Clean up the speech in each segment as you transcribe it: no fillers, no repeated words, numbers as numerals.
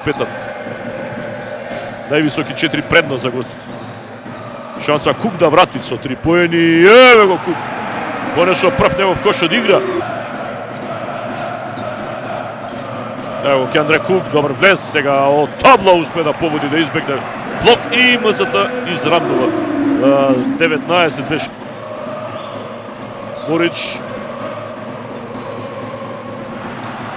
Петата. Највисоки 4 предност за гостите. Шанса Кук да врати со 3 поени. Еве го Кук. Конечно прв негов кош од игра. Ево Кеандре Кук, добар влез. Сега од табла успе да погоди, да избегне блок и МЗТ изравнува. 19 беше. Морич.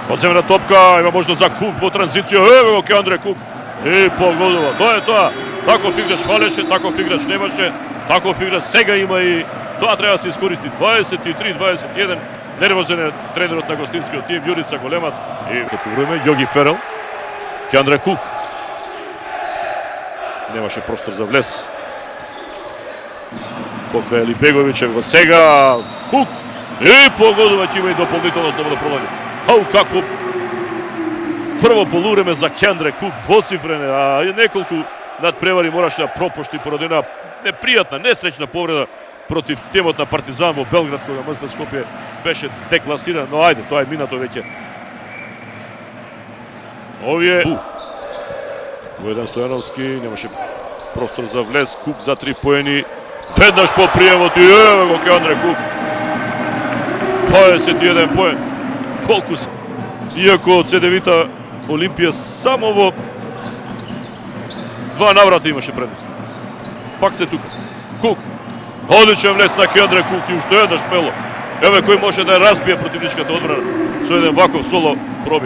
Одземена топка, има можност за Кук во транзиција. Еве го Кеандре Кук. И погодува. Тоа е тоа. Таков играч фалеше, таков играч немаше, таков играч сега има и тоа треба да се искористи. 23-21. Нервозен е тренерот на гостинскиот тим, Јурица Големац. И како време, Јоги Ферел. Кеандре Кук. Немаше простор за влез. Покрај Алибеговиќ, ево сега Кук. И погодува, ќе има и дополнително слободно фрлање. Ау, какво прво полувреме за Кеандре Кук, двоцифрене, а неколку надпревари мораше да пропушти поради една непријатна, несреќна повреда против тимот на Партизан во Белград, кога МЗТ Скопје беше декласиран, но ајде, тоа е минато веќе. Овие Војдан Стојановски, немаше простор за влез, Кук за 3 поени, веднаш по приемот и еве го Кеандре Кук. 21 поен. Колку се? Иако од ЦДВ-та Олимпија само во 2 наврата имаше предност. Пак се тука. Кук. Одличен влез на Кеандре Кук и уште еднаш смело. Еве кој може да ја разбие противничката одбрана со еден ваков соло проби.